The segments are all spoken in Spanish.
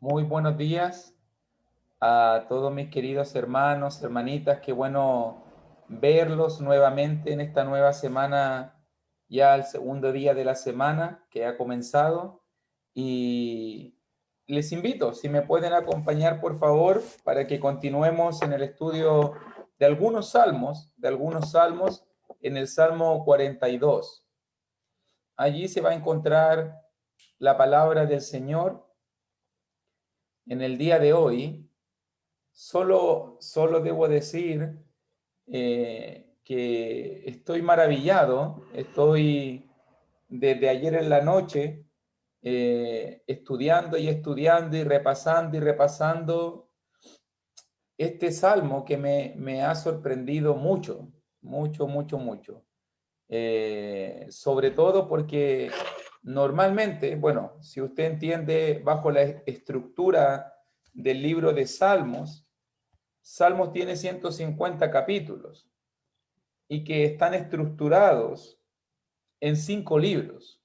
Muy buenos días a todos mis queridos hermanos, hermanitas. Qué bueno verlos nuevamente en esta nueva semana, ya el segundo día de la semana que ha comenzado. Y les invito, si me pueden acompañar, por favor, para que continuemos en el estudio de algunos salmos, en el Salmo 42. Allí se va a encontrar la palabra del Señor en el día de hoy. Solo debo decir que estoy maravillado, estoy desde ayer en la noche estudiando y estudiando y repasando este salmo que me ha sorprendido mucho, mucho, mucho, mucho. Sobre todo porque normalmente, bueno, si usted entiende bajo la estructura del libro de Salmos, Salmos tiene 150 capítulos y que están estructurados en 5 libros,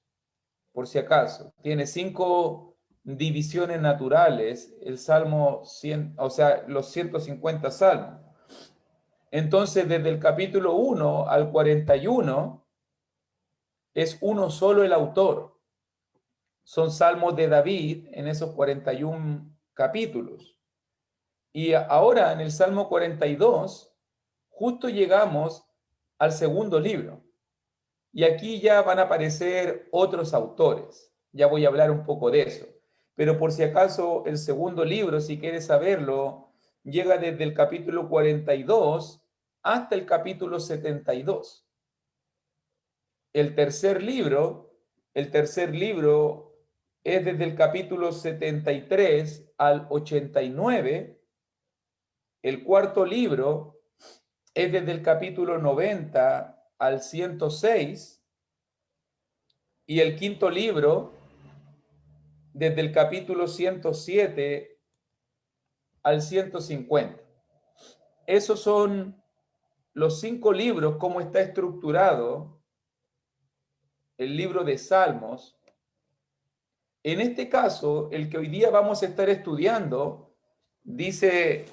por si acaso. Tiene 5 divisiones naturales, el Salmo 100, o sea, los 150 salmos. Entonces, desde el capítulo 1 al 41 es uno solo el autor. Son salmos de David en esos 41 capítulos. Y ahora en el Salmo 42, justo llegamos al segundo libro. Y aquí ya van a aparecer otros autores. Ya voy a hablar un poco de eso. Pero por si acaso el segundo libro, si quieres saberlo, llega desde el capítulo 42 hasta el capítulo 72. El tercer libro, el tercer libro es desde el capítulo 73 al 89. El cuarto libro es desde el capítulo 90 al 106. Y el quinto libro, desde el capítulo 107 al 150. Esos son los 5 libros, cómo está estructurado el libro de Salmos. En este caso, el que hoy día vamos a estar estudiando, dice,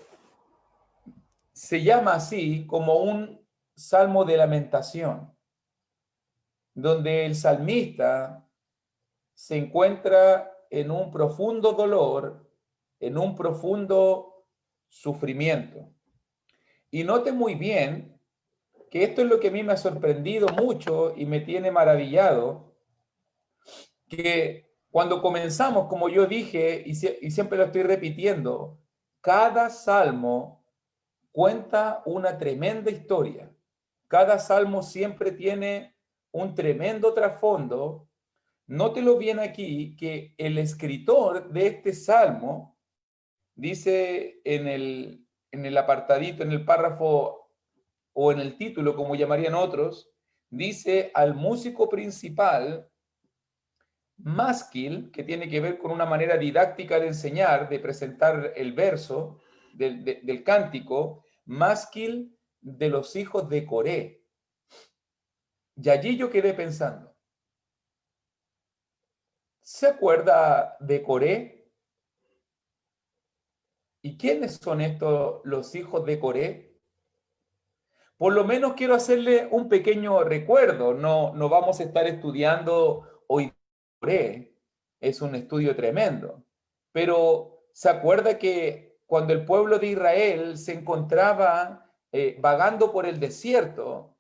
se llama así como un salmo de lamentación, donde el salmista se encuentra en un profundo dolor, en un profundo sufrimiento. Y note muy bien que esto es lo que a mí me ha sorprendido mucho y me tiene maravillado, que cuando comenzamos, como yo dije, y siempre lo estoy repitiendo, cada salmo cuenta una tremenda historia. Cada salmo siempre tiene un tremendo trasfondo. Nótelo bien aquí que el escritor de este salmo dice en el apartadito, en el párrafo o en el título, como llamarían otros, dice al músico principal, másquil, que tiene que ver con una manera didáctica de enseñar, de presentar el verso del cántico, másquil de los hijos de Coré. Y allí yo quedé pensando, ¿se acuerda de Coré? ¿Y quiénes son estos los hijos de Coré? Por lo menos quiero hacerle un pequeño recuerdo. No vamos a estar estudiando hoy Coré, es un estudio tremendo. Pero ¿se acuerda que cuando el pueblo de Israel se encontraba vagando por el desierto,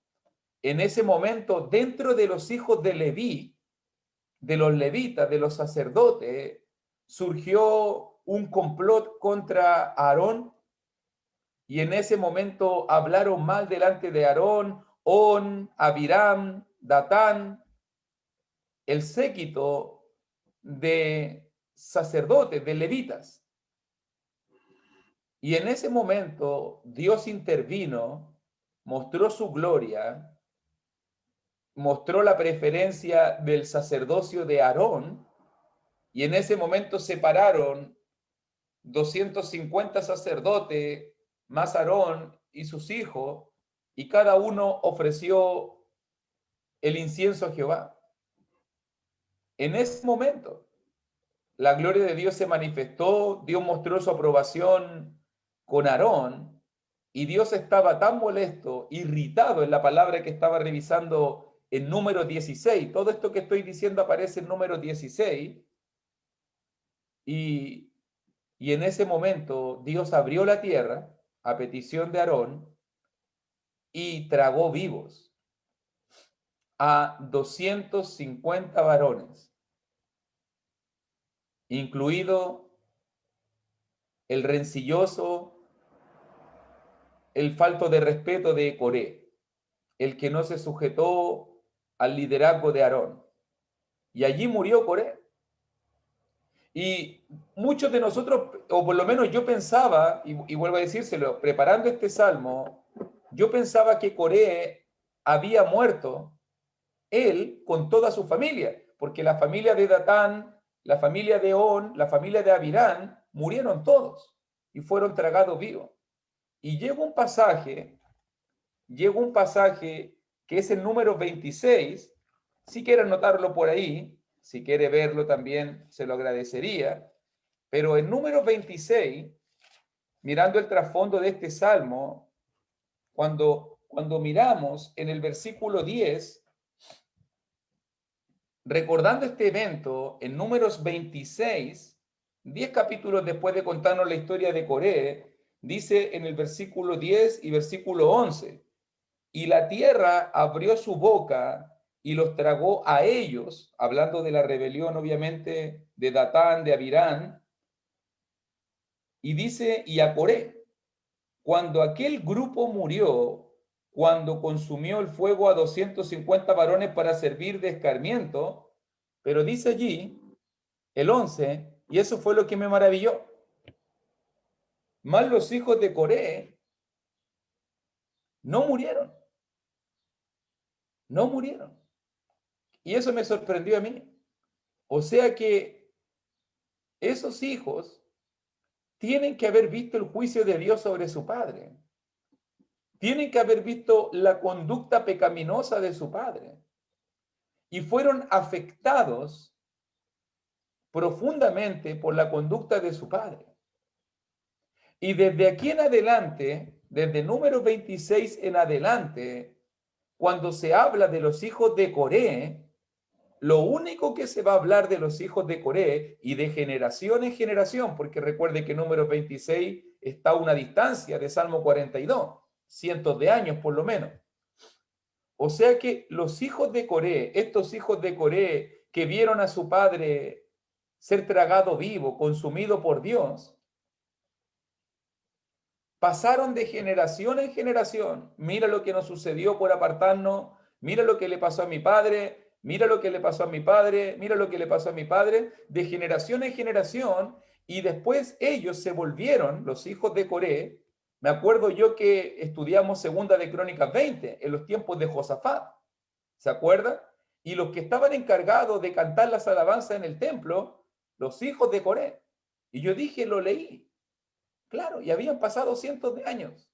en ese momento dentro de los hijos de Leví, de los levitas, de los sacerdotes, surgió un complot contra Aarón? Y en ese momento hablaron mal delante de Aarón, On, Abiram, Datán, el séquito de sacerdotes, de levitas. Y en ese momento Dios intervino, mostró su gloria, mostró la preferencia del sacerdocio de Aarón, y en ese momento separaron 250 sacerdotes, más Aarón y sus hijos, y cada uno ofreció el incienso a Jehová. En ese momento. la gloria de Dios se manifestó, Dios mostró su aprobación con Aarón, y Dios estaba tan molesto, irritado, en la palabra que estaba revisando en número 16. Todo esto que estoy diciendo aparece en número 16. Y en ese momento Dios abrió la tierra a petición de Aarón y tragó vivos a 250 varones, incluido el rencilloso, el falto de respeto de Coré, el que no se sujetó al liderazgo de Aarón. Y allí murió Coré. Y muchos de nosotros, o por lo menos yo pensaba, y vuelvo a decírselo, preparando este salmo, yo pensaba que Coré había muerto, él con toda su familia, porque la familia de Datán, la familia de On, la familia de Abirán, murieron todos y fueron tragados vivos. Y llega un pasaje que es el número 26, si quiere anotarlo por ahí, si quiere verlo también se lo agradecería, pero el número 26, mirando el trasfondo de este salmo, cuando miramos en el versículo 10, recordando este evento, en números 26, 10 capítulos después de contarnos la historia de Coré, dice en el versículo 10 y versículo 11, y la tierra abrió su boca y los tragó a ellos, hablando de la rebelión obviamente de Datán, de Abirán, y dice, y a Coré, cuando aquel grupo murió, cuando consumió el fuego a 250 varones para servir de escarmiento, pero dice allí, el 11, y eso fue lo que me maravilló, más los hijos de Coré no murieron, no murieron. Y eso me sorprendió a mí. O sea que esos hijos tienen que haber visto el juicio de Dios sobre su padre. Tienen que haber visto la conducta pecaminosa de su padre. Y fueron afectados profundamente por la conducta de su padre. Y desde aquí en adelante, desde número 26 en adelante, cuando se habla de los hijos de Coré, lo único que se va a hablar de los hijos de Coré y de generación en generación, porque recuerde que número 26 está a una distancia de Salmo 42, cientos de años por lo menos. O sea que los hijos de Coré, estos hijos de Coré que vieron a su padre ser tragado vivo, consumido por Dios, pasaron de generación en generación. Mira lo que nos sucedió por apartarnos, mira lo que le pasó a mi padre, mira lo que le pasó a mi padre, mira lo que le pasó a mi padre, de generación en generación, y después ellos se volvieron, los hijos de Coré. Me acuerdo yo que estudiamos Segunda de Crónicas 20, en los tiempos de Josafat, ¿se acuerda? Y los que estaban encargados de cantar las alabanzas en el templo, los hijos de Coré. Y yo dije, lo leí. Claro, y habían pasado cientos de años,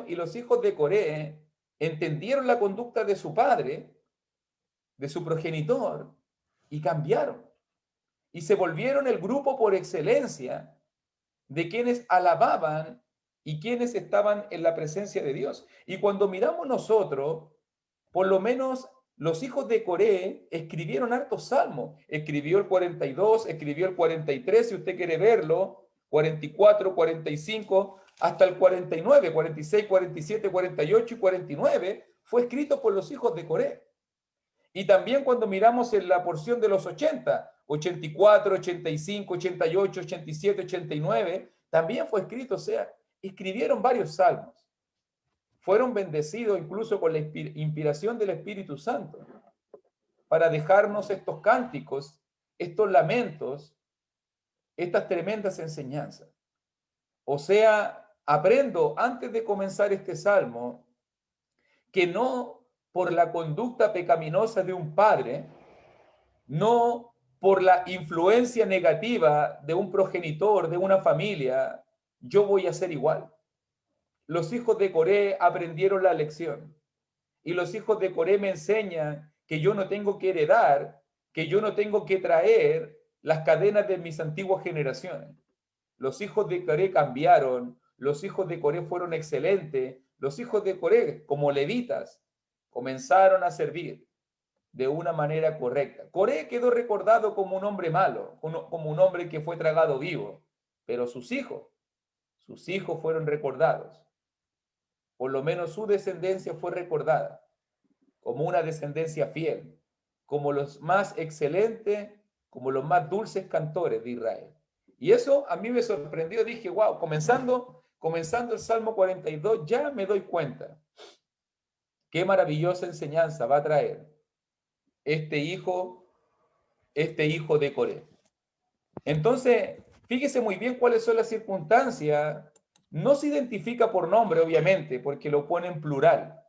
y los hijos de Coré entendieron la conducta de su padre, de su progenitor, y cambiaron. Y se volvieron el grupo por excelencia de quienes alababan y quienes estaban en la presencia de Dios. Y cuando miramos nosotros, por lo menos los hijos de Coré escribieron hartos salmos. Escribió el 42, escribió el 43, si usted quiere verlo, 44, 45, hasta el 49, 46, 47, 48 y 49, fue escrito por los hijos de Coré. Y también cuando miramos en la porción de los 80, 84, 85, 88, 87, 89, también fue escrito, o sea, escribieron varios salmos. Fueron bendecidos incluso con la inspiración del Espíritu Santo para dejarnos estos cánticos, estos lamentos, estas tremendas enseñanzas. O sea, aprendo antes de comenzar este salmo que no por la conducta pecaminosa de un padre, no por la influencia negativa de un progenitor, de una familia, yo voy a ser igual. Los hijos de Coré aprendieron la lección. Y los hijos de Coré me enseñan que yo no tengo que heredar, que yo no tengo que traer las cadenas de mis antiguas generaciones. Los hijos de Coré cambiaron, los hijos de Coré fueron excelentes, los hijos de Coré, como levitas, comenzaron a servir de una manera correcta. Coré quedó recordado como un hombre malo, como un hombre que fue tragado vivo, pero sus hijos fueron recordados. Por lo menos su descendencia fue recordada como una descendencia fiel, como los más excelentes, como los más dulces cantores de Israel. Y eso a mí me sorprendió, dije, wow, comenzando el Salmo 42, ya me doy cuenta qué maravillosa enseñanza va a traer este hijo de Coré. Entonces, fíjese muy bien cuáles son las circunstancias. No se identifica por nombre, obviamente, porque lo pone en plural.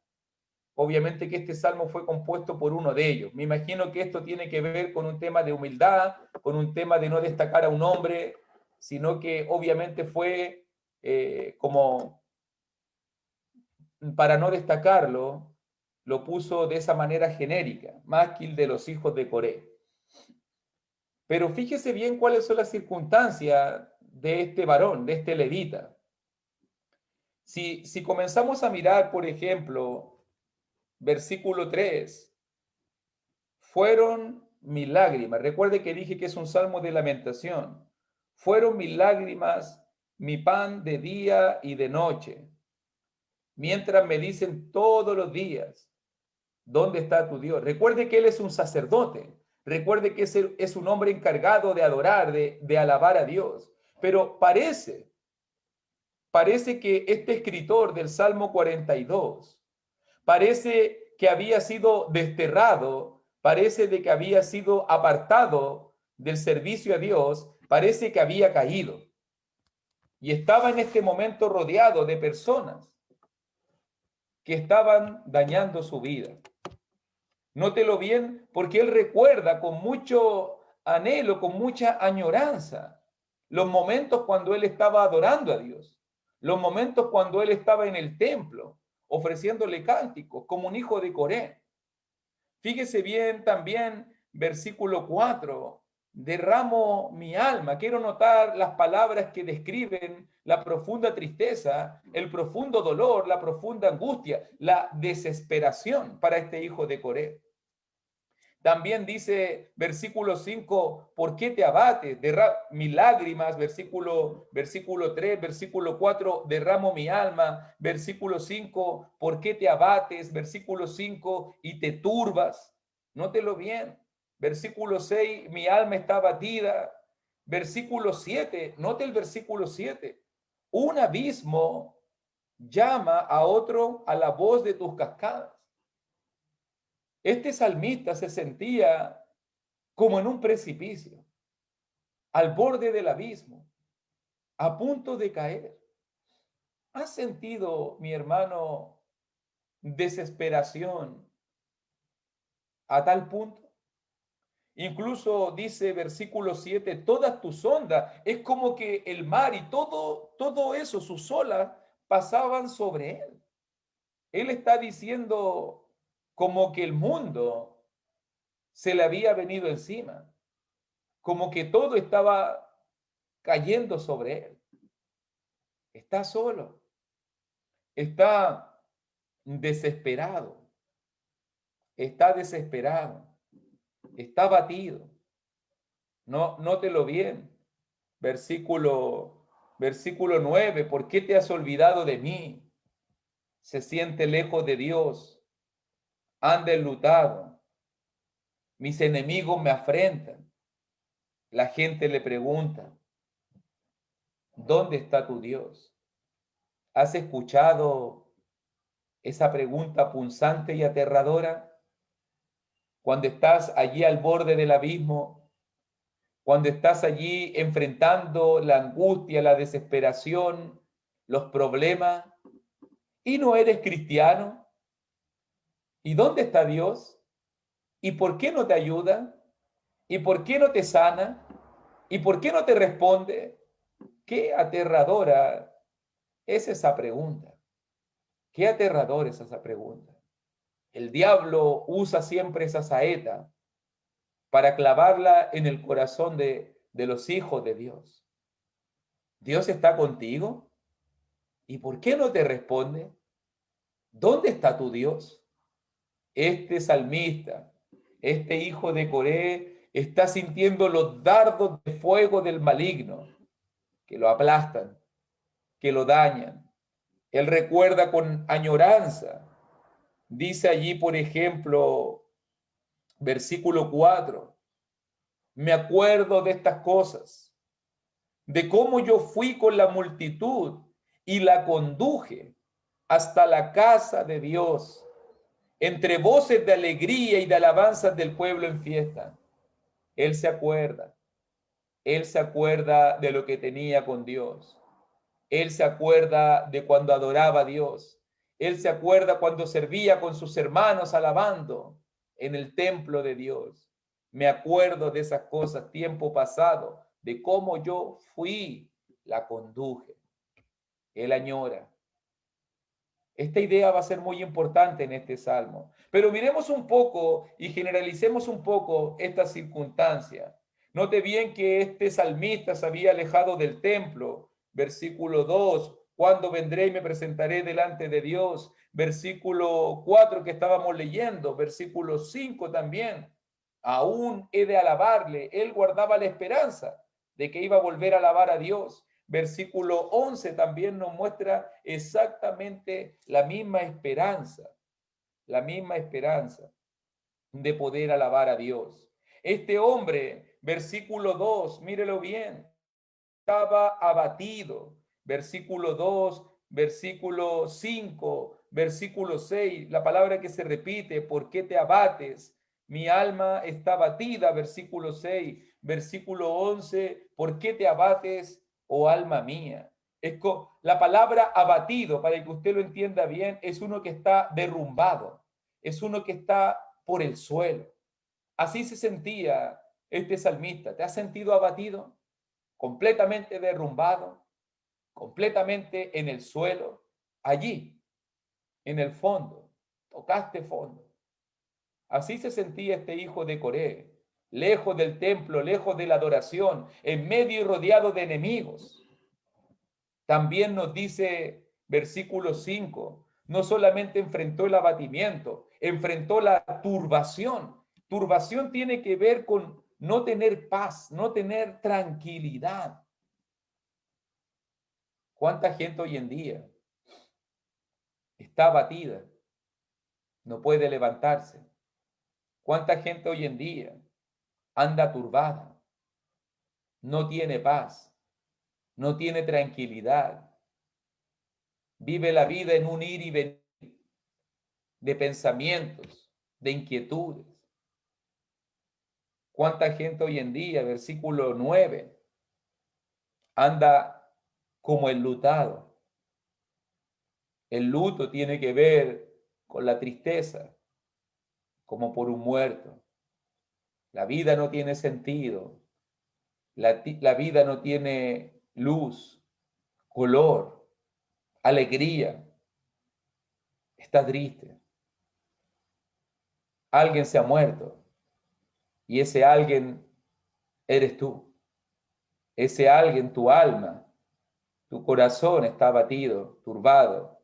Obviamente que este salmo fue compuesto por uno de ellos. Me imagino que esto tiene que ver con un tema de humildad, con un tema de no destacar a un hombre, sino que obviamente fue como para no destacarlo, lo puso de esa manera genérica, másquil de los hijos de Coré. Pero fíjese bien cuáles son las circunstancias de este varón, de este levita. Si comenzamos a mirar, por ejemplo, versículo 3, fueron mis lágrimas. Recuerde que dije que es un salmo de lamentación. Fueron mis lágrimas, mi pan de día y de noche. Mientras me dicen todos los días, ¿dónde está tu Dios? Recuerde que él es un sacerdote. Recuerde que es un hombre encargado de adorar, de alabar a Dios. Pero parece que este escritor del Salmo 42, parece que había sido desterrado, parece de que había sido apartado del servicio a Dios, parece que había caído. Y estaba en este momento rodeado de personas que estaban dañando su vida. Nótelo bien, porque él recuerda con mucho anhelo, con mucha añoranza, los momentos cuando él estaba adorando a Dios, los momentos cuando él estaba en el templo, ofreciéndole cánticos, como un hijo de Coré. Fíjese bien también, versículo 4, derramo mi alma. Quiero notar las palabras que describen la profunda tristeza, el profundo dolor, la profunda angustia, la desesperación para este hijo de Coré. También dice versículo 5, ¿por qué te abates? Mis lágrimas, versículo 3, versículo 4, derramo mi alma, versículo 5, ¿por qué te abates? Versículo 5, y te turbas. Nótelo bien. Versículo 6, mi alma está abatida. Versículo 7, note el versículo 7, un abismo llama a otro a la voz de tus cascadas. Este salmista se sentía como en un precipicio, al borde del abismo, a punto de caer. ¿Has sentido, mi hermano, desesperación a tal punto? Incluso dice versículo 7, todas tus ondas, es como que el mar y todo eso, sus olas, pasaban sobre él. Él está diciendo como que el mundo se le había venido encima, como que todo estaba cayendo sobre él. Está solo, está desesperado, está desesperado, está abatido. No, nótelo bien. Versículo 9, ¿por qué te has olvidado de mí? Se siente lejos de Dios, anda enlutado. Mis enemigos me afrentan. La gente le pregunta, ¿dónde está tu Dios? ¿Has escuchado esa pregunta punzante y aterradora? Cuando estás allí al borde del abismo, cuando estás allí enfrentando la angustia, la desesperación, los problemas, y no eres cristiano, ¿y dónde está Dios? ¿Y por qué no te ayuda? ¿Y por qué no te sana? ¿Y por qué no te responde? Qué aterradora es esa pregunta. Qué aterrador es esa pregunta. El diablo usa siempre esa saeta para clavarla en el corazón de los hijos de Dios. ¿Dios está contigo? ¿Y por qué no te responde? ¿Dónde está tu Dios? Este salmista, este hijo de Coré, está sintiendo los dardos de fuego del maligno que lo aplastan, que lo dañan. Él recuerda con añoranza. Dice allí, por ejemplo, versículo 4, me acuerdo de estas cosas, de cómo yo fui con la multitud y la conduje hasta la casa de Dios, entre voces de alegría y de alabanzas del pueblo en fiesta. Él se acuerda de lo que tenía con Dios. Él se acuerda de cuando adoraba a Dios. Él se acuerda cuando servía con sus hermanos alabando en el templo de Dios. Me acuerdo de esas cosas, tiempo pasado, de cómo yo fui, la conduje. Él añora. Esta idea va a ser muy importante en este salmo. Pero miremos un poco y generalicemos un poco esta circunstancia. Note bien que este salmista se había alejado del templo. Versículo 2, cuando vendré y me presentaré delante de Dios. Versículo 4 que estábamos leyendo. Versículo 5 también. Aún he de alabarle. Él guardaba la esperanza de que iba a volver a alabar a Dios. Versículo 11 también nos muestra exactamente la misma esperanza de poder alabar a Dios. Este hombre, versículo 2, mírelo bien, estaba abatido. Versículo 2, versículo 5, versículo 6, la palabra que se repite, ¿por qué te abates? Mi alma está abatida, versículo 6, versículo 11, ¿por qué te abates, oh alma mía? La palabra abatido, para que usted lo entienda bien, es uno que está derrumbado, es uno que está por el suelo. Así se sentía este salmista. ¿Te has sentido abatido? Completamente derrumbado, completamente en el suelo, allí, en el fondo, tocaste fondo. Así se sentía este hijo de Coré, lejos del templo, lejos de la adoración, en medio y rodeado de enemigos. También nos dice versículo 5, no solamente enfrentó el abatimiento, enfrentó la turbación. Turbación tiene que ver con no tener paz, no tener tranquilidad. ¿Cuánta gente hoy en día está abatida? No puede levantarse. ¿Cuánta gente hoy en día anda turbada? No tiene paz, no tiene tranquilidad. Vive la vida en un ir y venir de pensamientos, de inquietudes. ¿Cuánta gente hoy en día, versículo 9, anda como enlutado? El luto tiene que ver con la tristeza, como por un muerto. La vida no tiene sentido. La vida no tiene luz, color, alegría. Está triste. Alguien se ha muerto y ese alguien eres tú. Ese alguien, tu alma, tu corazón está abatido, turbado,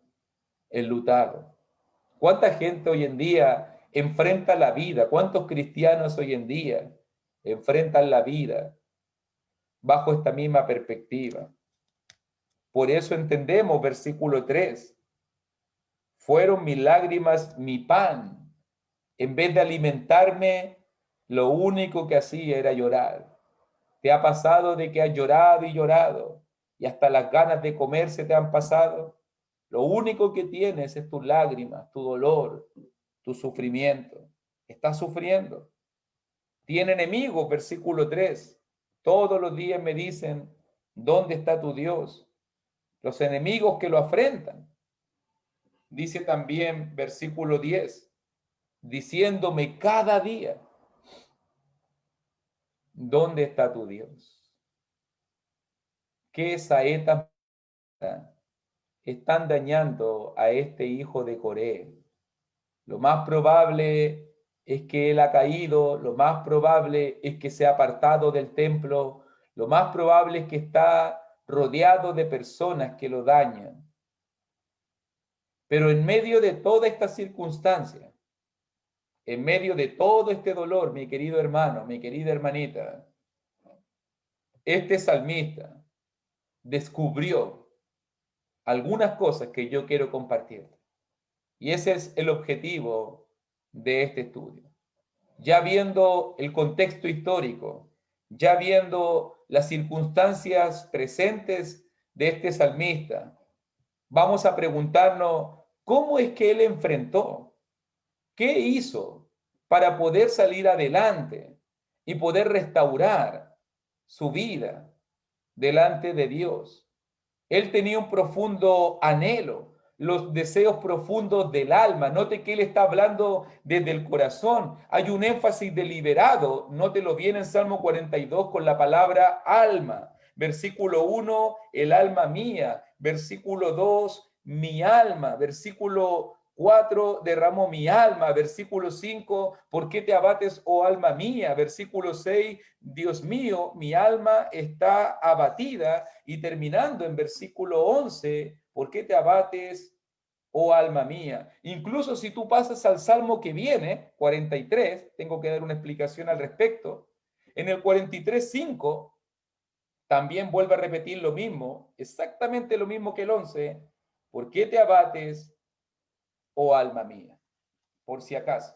enlutado. ¿Cuánta gente hoy en día enfrenta la vida? ¿Cuántos cristianos hoy en día enfrentan la vida bajo esta misma perspectiva? Por eso entendemos versículo 3. Fueron mis lágrimas mi pan. En vez de alimentarme, lo único que hacía era llorar. ¿Te ha pasado de que has llorado y llorado y hasta las ganas de comer se te han pasado? Lo único que tienes es tus lágrimas, tu dolor, tu sufrimiento. Estás sufriendo. Tiene enemigos, versículo 3. Todos los días me dicen, ¿dónde está tu Dios? Los enemigos que lo afrentan. Dice también, versículo 10, diciéndome cada día, ¿dónde está tu Dios? ¿Qué saetas están dañando a este hijo de Coré? Lo más probable es que él ha caído, lo más probable es que se ha apartado del templo, lo más probable es que está rodeado de personas que lo dañan. Pero en medio de toda esta circunstancia, en medio de todo este dolor, mi querido hermano, mi querida hermanita, este salmista descubrió algunas cosas que yo quiero compartir. Y ese es el objetivo de este estudio. Ya viendo el contexto histórico, ya viendo las circunstancias presentes de este salmista, vamos a preguntarnos cómo es que él enfrentó, qué hizo para poder salir adelante y poder restaurar su vida delante de Dios. Él tenía un profundo anhelo, los deseos profundos del alma. Note que él está hablando desde el corazón. Hay un énfasis deliberado. Nótelo bien en Salmo 42 con la palabra alma. Versículo 1, el alma mía. Versículo 2, mi alma. Versículo 4, derramo mi alma. Versículo 5, ¿por qué te abates, oh alma mía? Versículo 6, Dios mío, mi alma está abatida. Y terminando en versículo 11, ¿por qué te abates, oh alma mía? Incluso si tú pasas al salmo que viene, 43, tengo que dar una explicación al respecto. En el 43:5 también vuelve a repetir lo mismo, exactamente lo mismo que el 11. ¿Por qué te abates, oh alma mía? Por si acaso,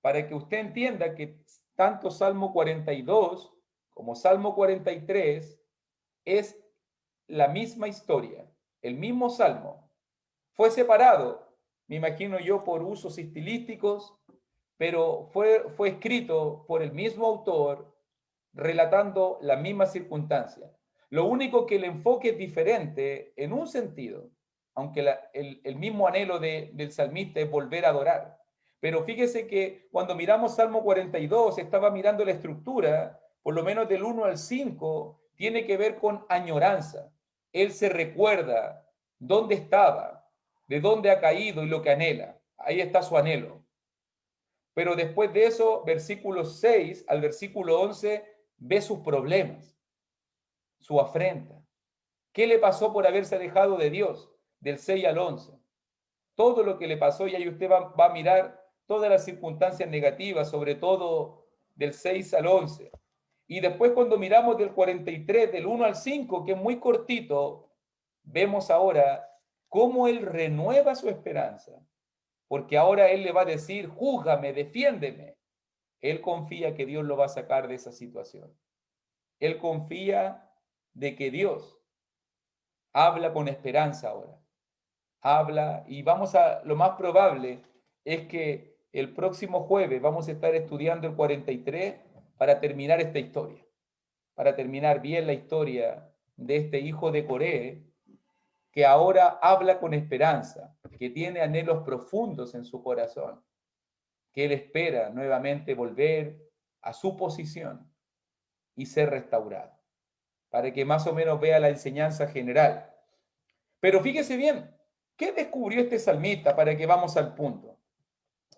para que usted entienda que tanto Salmo 42 como Salmo 43 es la misma historia, el mismo salmo. Fue separado, me imagino yo, por usos estilísticos, pero fue escrito por el mismo autor relatando la misma circunstancia. Lo único que el enfoque es diferente en un sentido, aunque el mismo anhelo del salmista es volver a adorar. Pero fíjese que cuando miramos Salmo 42, estaba mirando la estructura, por lo menos del 1 al 5, tiene que ver con añoranza. Él se recuerda dónde estaba, de dónde ha caído y lo que anhela. Ahí está su anhelo. Pero después de eso, versículo 6 al versículo 11, ve sus problemas, su afrenta. ¿Qué le pasó por haberse alejado de Dios? Del 6 al 11. Todo lo que le pasó, y ahí usted va a mirar todas las circunstancias negativas, sobre todo del 6 al 11. Y después cuando miramos del 43, del 1 al 5, que es muy cortito, vemos ahora cómo él renueva su esperanza. Porque ahora él le va a decir, júzgame, defiéndeme. Él confía que Dios lo va a sacar de esa situación. Él confía de que Dios habla con esperanza ahora. Habla y lo más probable es que el próximo jueves vamos a estar estudiando el 43 para terminar esta historia, para terminar bien la historia de este hijo de Coré que ahora habla con esperanza, que tiene anhelos profundos en su corazón, que él espera nuevamente volver a su posición y ser restaurado, para que más o menos vea la enseñanza general. Pero fíjese bien, ¿qué descubrió este salmista? Para que vamos al punto.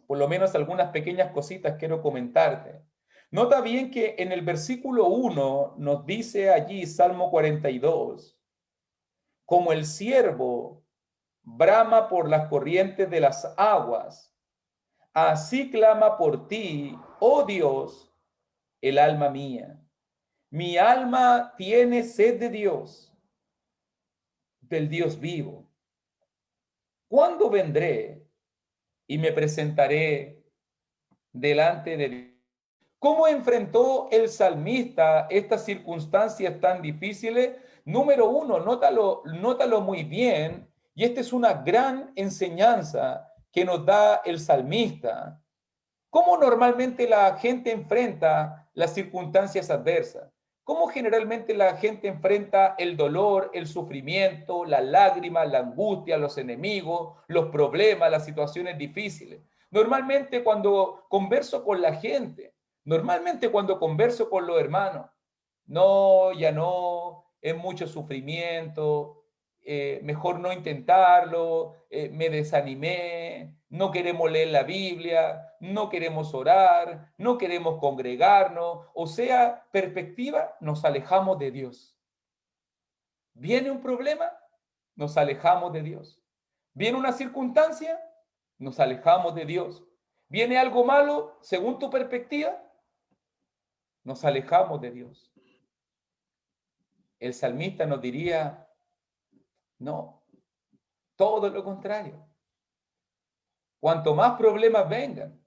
Por lo menos algunas pequeñas cositas quiero comentarte. Nota bien que en el versículo 1 nos dice allí, Salmo 42, como el ciervo brama por las corrientes de las aguas, así clama por ti, oh Dios, el alma mía. Mi alma tiene sed de Dios, del Dios vivo. ¿Cuándo vendré y me presentaré delante de Dios? ¿Cómo enfrentó el salmista estas circunstancias tan difíciles? Número uno, nótalo muy bien, y esta es una gran enseñanza que nos da el salmista. ¿Cómo normalmente la gente enfrenta las circunstancias adversas? ¿Cómo generalmente la gente enfrenta el dolor, el sufrimiento, las lágrimas, la angustia, los enemigos, los problemas, las situaciones difíciles? Normalmente cuando converso con la gente, normalmente cuando converso con los hermanos, no, ya no, es mucho sufrimiento, mejor no intentarlo, me desanimé, no queremos leer la Biblia, no queremos orar, no queremos congregarnos. O sea, perspectiva, nos alejamos de Dios. Viene un problema, nos alejamos de Dios. Viene una circunstancia, nos alejamos de Dios. Viene algo malo, según tu perspectiva, nos alejamos de Dios. El salmista nos diría, no, todo lo contrario. Cuanto más problemas vengan,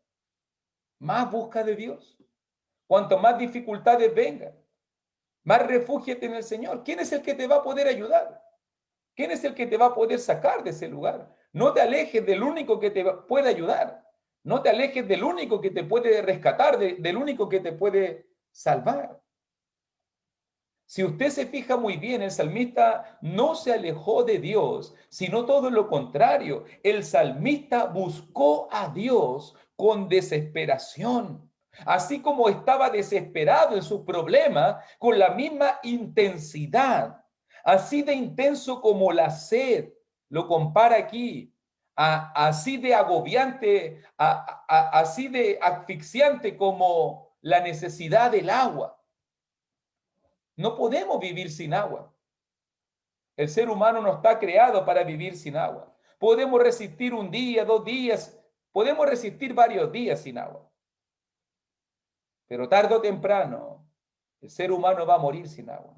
más busca de Dios. Cuanto más dificultades vengan, más refúgiate en el Señor. ¿Quién es el que te va a poder ayudar? ¿Quién es el que te va a poder sacar de ese lugar? No te alejes del único que te puede ayudar. No te alejes del único que te puede rescatar, del único que te puede salvar. Si usted se fija muy bien, el salmista no se alejó de Dios, sino todo lo contrario. El salmista buscó a Dios con desesperación. Así como estaba desesperado en sus problemas, con la misma intensidad, así de intenso como la sed, lo compara aquí, así de agobiante, así de asfixiante como la necesidad del agua. No podemos vivir sin agua. El ser humano no está creado para vivir sin agua. Podemos resistir un día, 2 días, podemos resistir varios días sin agua. Pero tarde o temprano, el ser humano va a morir sin agua.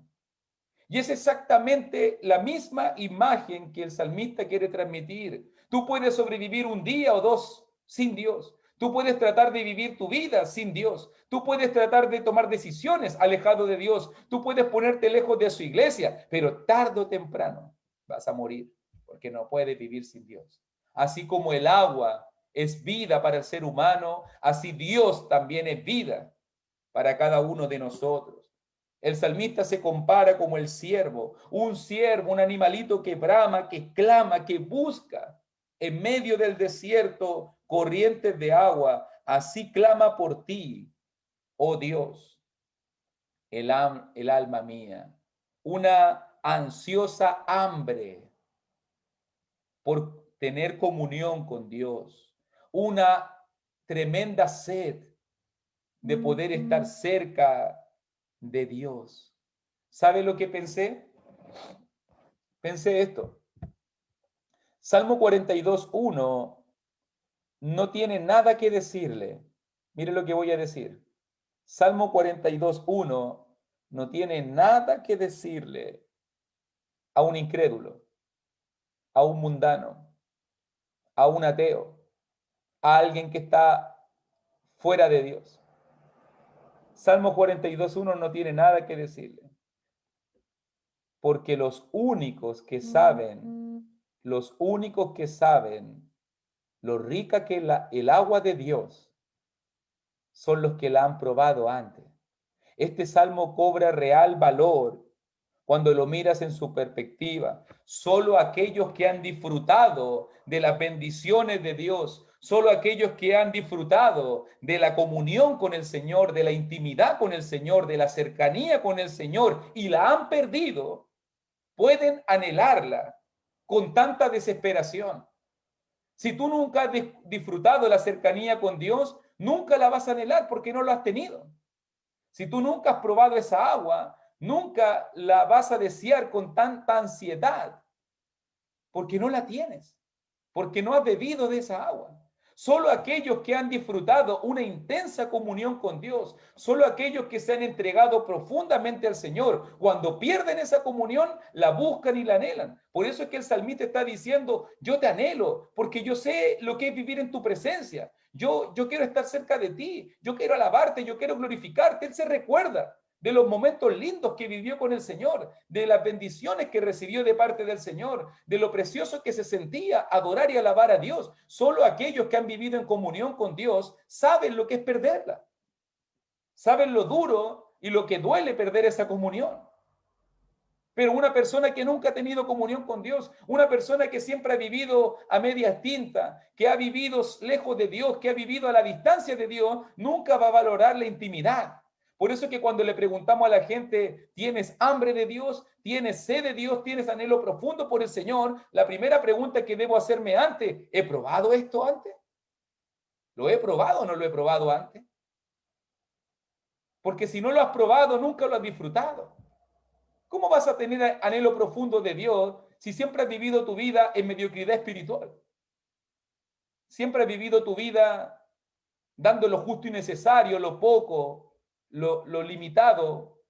Y es exactamente la misma imagen que el salmista quiere transmitir. Tú puedes sobrevivir un día o 2 sin Dios. Tú puedes tratar de vivir tu vida sin Dios. Tú puedes tratar de tomar decisiones alejado de Dios. Tú puedes ponerte lejos de su iglesia, pero tarde o temprano vas a morir porque no puedes vivir sin Dios. Así como el agua es vida para el ser humano, así Dios también es vida para cada uno de nosotros. El salmista se compara como el ciervo, un animalito que brama, que clama, que busca en medio del desierto corrientes de agua. Así clama por ti, oh Dios, el alma mía, una ansiosa hambre por tener comunión con Dios, una tremenda sed de poder estar cerca de Dios. ¿Sabe lo que pensé? Pensé esto. Salmo 42:1 no tiene nada que decirle. Mire lo que voy a decir. Salmo 42:1 no tiene nada que decirle a un incrédulo, a un mundano, a un ateo, a alguien que está fuera de Dios. Salmo 42:1 no tiene nada que decirle. Porque los únicos que saben lo rica que el agua de Dios son los que la han probado antes. Este salmo cobra real valor cuando lo miras en su perspectiva. Solo aquellos que han disfrutado de las bendiciones de Dios, solo aquellos que han disfrutado de la comunión con el Señor, de la intimidad con el Señor, de la cercanía con el Señor y la han perdido, pueden anhelarla con tanta desesperación. Si tú nunca has disfrutado la cercanía con Dios, nunca la vas a anhelar porque no lo has tenido. Si tú nunca has probado esa agua, nunca la vas a desear con tanta ansiedad porque no la tienes, porque no has bebido de esa agua. Solo aquellos que han disfrutado una intensa comunión con Dios, solo aquellos que se han entregado profundamente al Señor, cuando pierden esa comunión, la buscan y la anhelan. Por eso es que el salmista está diciendo, yo te anhelo, porque yo sé lo que es vivir en tu presencia. Yo quiero estar cerca de ti, yo quiero alabarte, yo quiero glorificarte. Él se recuerda de los momentos lindos que vivió con el Señor, de las bendiciones que recibió de parte del Señor, de lo precioso que se sentía adorar y alabar a Dios. Solo aquellos que han vivido en comunión con Dios saben lo que es perderla. Saben lo duro y lo que duele perder esa comunión. Pero una persona que nunca ha tenido comunión con Dios, una persona que siempre ha vivido a medias tintas, que ha vivido lejos de Dios, que ha vivido a la distancia de Dios, nunca va a valorar la intimidad. Por eso es que cuando le preguntamos a la gente, ¿tienes hambre de Dios? ¿Tienes sed de Dios? ¿Tienes anhelo profundo por el Señor? La primera pregunta que debo hacerme antes, ¿he probado esto antes? ¿Lo he probado o no lo he probado antes? Porque si no lo has probado, nunca lo has disfrutado. ¿Cómo vas a tener anhelo profundo de Dios si siempre has vivido tu vida en mediocridad espiritual? Siempre has vivido tu vida dando lo justo y necesario, lo poco, lo limitado.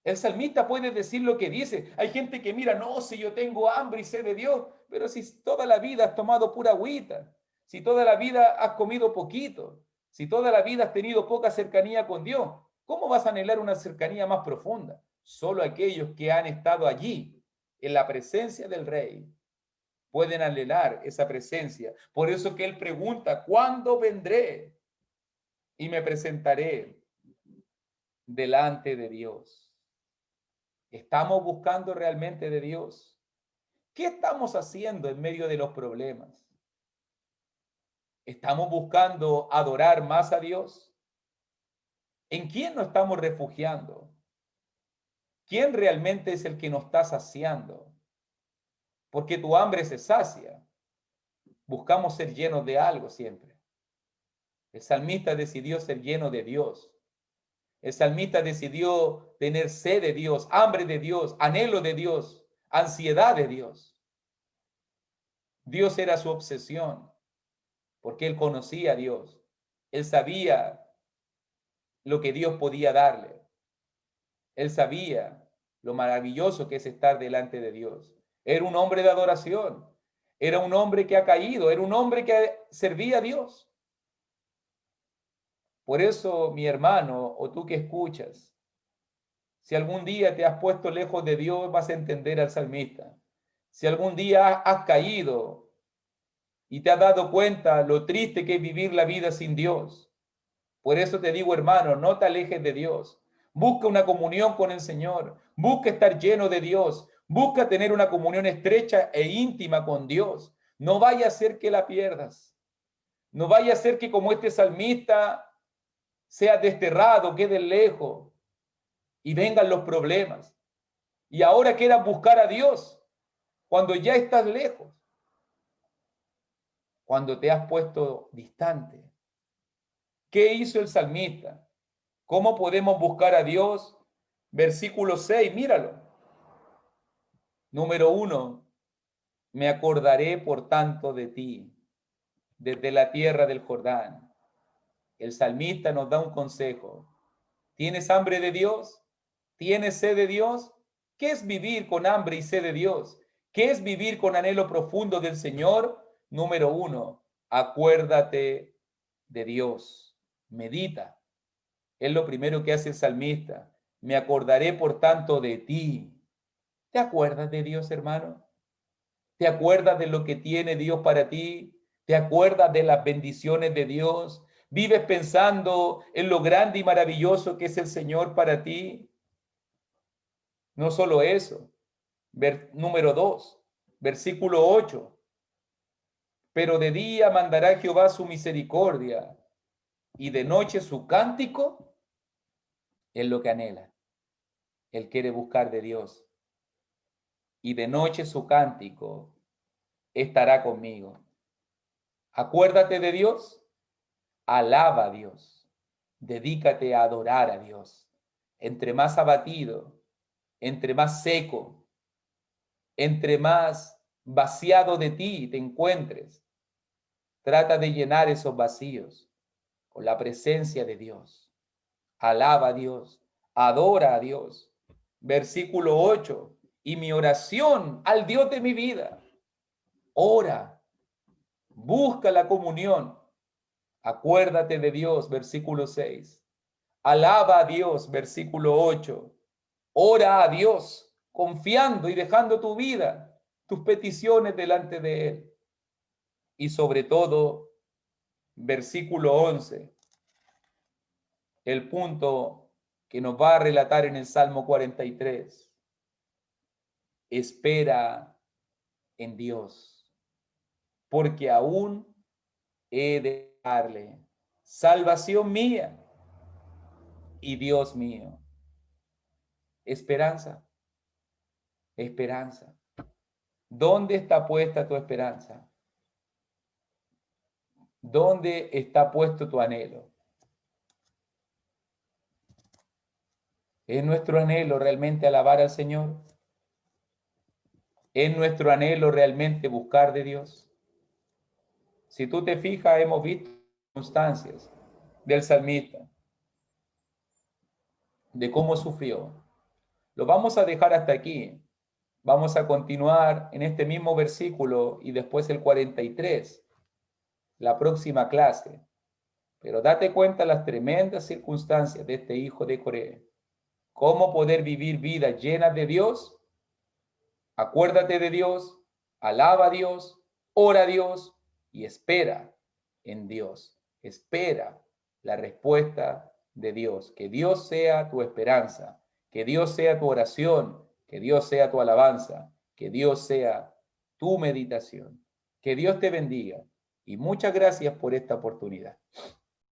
El salmista puede decir lo que dice. Hay gente que mira, no, si yo tengo hambre y sed de Dios, pero si toda la vida has tomado pura agüita, si toda la vida has comido poquito, si toda la vida has tenido poca cercanía con Dios, ¿cómo vas a anhelar una cercanía más profunda? Solo aquellos que han estado allí, en la presencia del Rey, pueden anhelar esa presencia. Por eso que Él pregunta, ¿cuándo vendré y me presentaré delante de Dios? ¿Estamos buscando realmente de Dios? ¿Qué estamos haciendo en medio de los problemas? ¿Estamos buscando adorar más a Dios? ¿En quién nos estamos refugiando? ¿Quién realmente es el que nos está saciando? Porque tu hambre se sacia. Buscamos ser llenos de algo siempre. El salmista decidió ser lleno de Dios. El salmista decidió tener sed de Dios, hambre de Dios, anhelo de Dios, ansiedad de Dios. Dios era su obsesión, porque él conocía a Dios. Él sabía lo que Dios podía darle. Él sabía lo maravilloso que es estar delante de Dios. Era un hombre de adoración. Era un hombre que ha caído. Era un hombre que servía a Dios. Por eso, mi hermano, o tú que escuchas, si algún día te has puesto lejos de Dios, vas a entender al salmista. Si algún día has caído y te has dado cuenta lo triste que es vivir la vida sin Dios, por eso te digo, hermano, no te alejes de Dios. Busca una comunión con el Señor. Busca estar lleno de Dios. Busca tener una comunión estrecha e íntima con Dios. No vaya a ser que la pierdas. No vaya a ser que como este salmista sea desterrado, quede lejos y vengan los problemas. Y ahora quieras buscar a Dios cuando ya estás lejos, cuando te has puesto distante. ¿Qué hizo el salmista? ¿Cómo podemos buscar a Dios? Versículo 6, míralo. Número 1, me acordaré por tanto de ti, desde la tierra del Jordán. El salmista nos da un consejo. ¿Tienes hambre de Dios? ¿Tienes sed de Dios? ¿Qué es vivir con hambre y sed de Dios? ¿Qué es vivir con anhelo profundo del Señor? Número 1, acuérdate de Dios. Medita. Es lo primero que hace el salmista. Me acordaré por tanto de ti. ¿Te acuerdas de Dios, hermano? ¿Te acuerdas de lo que tiene Dios para ti? ¿Te acuerdas de las bendiciones de Dios? ¿Vives pensando en lo grande y maravilloso que es el Señor para ti? No solo eso. Número 2, versículo 8. Pero de día mandará Jehová su misericordia y de noche su cántico es lo que anhela. Él quiere buscar de Dios. Y de noche su cántico estará conmigo. Acuérdate de Dios, alaba a Dios, dedícate a adorar a Dios. Entre más abatido, entre más seco, entre más vaciado de ti te encuentres, trata de llenar esos vacíos con la presencia de Dios. Alaba a Dios, adora a Dios. Versículo 8. Y mi oración al Dios de mi vida. Ora, busca la comunión. Acuérdate de Dios, versículo 6. Alaba a Dios, versículo 8. Ora a Dios, confiando y dejando tu vida, tus peticiones delante de Él. Y sobre todo, versículo 11, el punto que nos va a relatar en el Salmo 43. Espera en Dios, porque aún he de darle salvación mía y Dios mío. Esperanza. Esperanza. ¿Dónde está puesta tu esperanza? ¿Dónde está puesto tu anhelo? ¿Es nuestro anhelo realmente alabar al Señor? ¿Es nuestro anhelo realmente buscar de Dios? Si tú te fijas, hemos visto circunstancias del salmista, de cómo sufrió. Lo vamos a dejar hasta aquí. Vamos a continuar en este mismo versículo y después el 43, la próxima clase. Pero date cuenta las tremendas circunstancias de este hijo de Coré. ¿Cómo poder vivir vidas llenas de Dios? Acuérdate de Dios, alaba a Dios, ora a Dios y espera en Dios. Espera la respuesta de Dios. Que Dios sea tu esperanza, que Dios sea tu oración, que Dios sea tu alabanza, que Dios sea tu meditación. Que Dios te bendiga y muchas gracias por esta oportunidad.